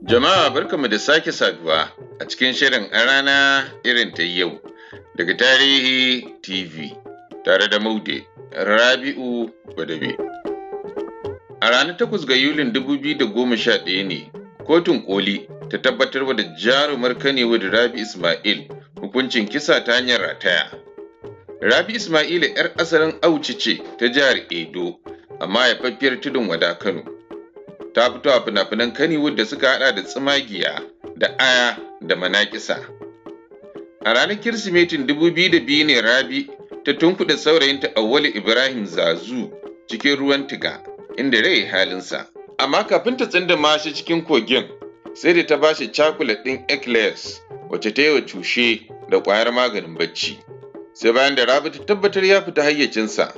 Jama'a barkanmu da sake saduwa a cikin shirin a rana irin ta yau daga Tarihi TV tare da Maude Rabi'u Gwadabe. A ranar 8 ga Yulin 2011 ne Kotun Ƙoli ta tabbatarwa da jarumar Kannywood Rabi Isma'il hukuncin kisa ta hanyar rataya. Rabi Isma'il 'yar asalin Auci ce ta jihar Edo amma haifaffiyar Tudun Wada Kano. Ta fito a fina-finan Kannywood da suka haɗa da Tsumagiya da Aya da Manakisa. A ranar Kirsimetin 2002 ne Rabi ta tunkuɗe saurayinta Auwalu Ibrahim Zazu cikin ruwan tiga inda rai halinsa. Amma kafin ta tsindama shi cikin kogin sai da ta ba shi cakulet ɗin eclairs wacce ta yi wa cushe da ƙwayar maganin bacci. Sai bayan da Rabi ta tabbatar ya fita hayyacinsa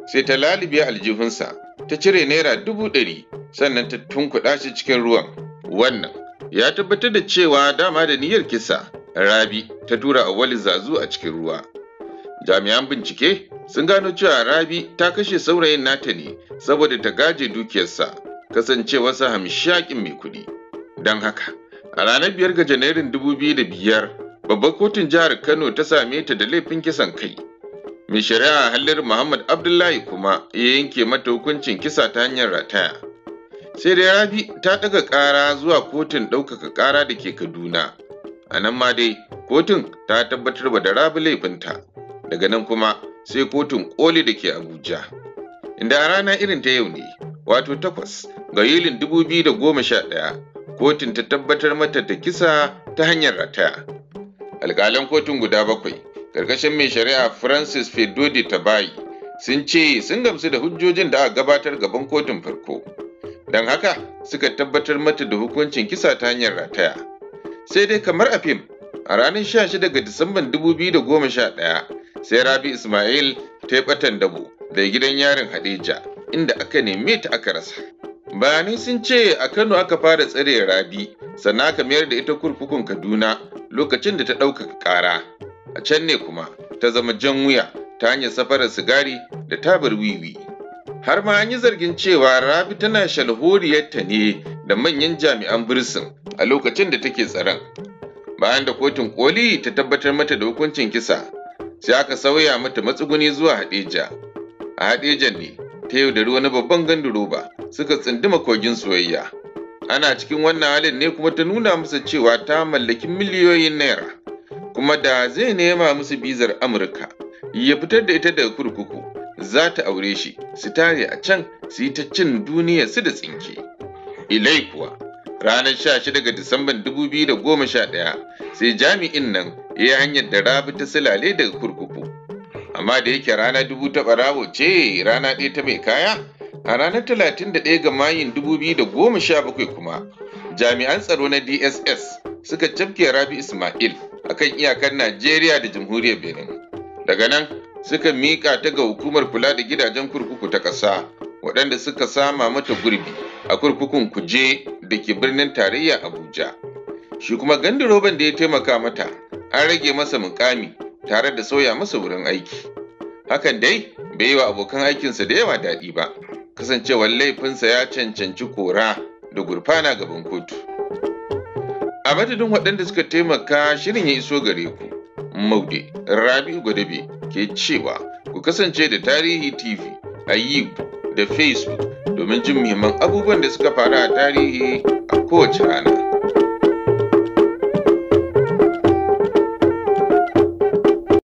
sai ta lalube aljihunsa ta cire naira 100,000 sannan ta tunkuɗa shi cikin ruwan. Wannan ya tabbatar da cewa dama da niyyar kisa Rabi ta tura Auwalu Zazu a cikin ruwa. Jami'an bincike sun gano cewa Rabi ta kashe saurayin nata ne saboda ta gaje dukiyarsa kasancewarsa hamshakin mai kuɗi. Don haka, a ranar 5 ga Janairun 2005, babbar kotun jihar Kano ta same ta da laifin kisan kai. Mai shari'a Hallir Muhammad Abdullahi kuma ya yanke mata hukuncin kisa ta hanyar rataya. Sai dai Rabi ta ɗaga ƙara zuwa kotun ɗaukaka ƙara da ke Kaduna. A nan ma dai kotun ta tabbatar da Rabi laifinta. Daga nan kuma sai Kotun Ƙoli da ke Abuja. Inda a rana irin ta yau ne, wato 8 ga Yulin 2011, kotun ta tabbatar mata da kisa ta hanyar rataya. Alƙalan kotun guda 7 ƙarƙashin mai shari'a Francis Fedodi Tabayi sun ce sun gamsu da hujjojin da aka gabatar gaban kotun farko. Don haka suka tabbatar mata da hukuncin kisa ta hanyar rataya. Sai dai kamar a fim, a ranar 16 ga Disamban 2011 sai Rabi Isma'il ta yi ɓatan dabo daga gidan yarin Hadeja inda aka neme ta aka rasa. Bayanai sun ce a Kano aka fara tsare Rabi sannan aka mayar da ita kurkukun Kaduna lokacin da ta ɗaukaka ƙara. A can ne kuma ta zama jan wuya ta hanyar safarar sigari da tabar wiwi. Har ma an yi zargin cewa Rabi tana shalhoriyarta ne da manyan jami'an birsin a lokacin da take tsaron. Bayan da Kotun Ƙoli ta tabbatar mata da hukuncin kisa, sai aka sauya mata matsuguni zuwa Hadeja. A Hadejan ne ta yaudari wani babban ganduroba suka tsunduma kogin soyayya. Ana cikin wannan halin ne kuma ta nuna masa cewa ta mallaki miliyoyin naira, kuma da zai nema musu bizar Amurka ya fitar da ita daga kurkuku, za ta aure shi su tare a can su yi ta cin duniyar su da tsinke. Ilai kuwa ranar 16 ga Disamban 2011 sai jami'in nan ya yi hanyar da Rabi ta silale daga kurkuku. Amma da yake rana dubu ta ɓarawo ce rana ɗaya ta mai kaya, a ranar 31 ga Mayun 2017 kuma jami'an tsaro na DSS suka cafke Rabi Isma'il akan iyakar Najeriya da Jamhuriyar Benin. Daga nan suka miƙa ta ga hukumar kula da gidajen kurkuku ta ƙasa waɗanda suka sama mata gurbi a kurkukun Kuje da ke birnin tarayya Abuja. Shi kuma gandiroban da ya taimaka mata an rage masa mukami tare da sauya masa wurin aiki. Hakan dai bai yi wa abokan aikinsa da yawa daɗi ba, kasancewar laifinsa ya cancanci kora da gurfana gaban kotu. A madadin waɗanda suka taimaka shirin ya iso gare ku, Maude Rabi'u Gwadabe ke cewa ku kasance da Tarihi TV a YouTube da Facebook domin jin muhimman abubuwan da suka faru a tarihi a kowace rana.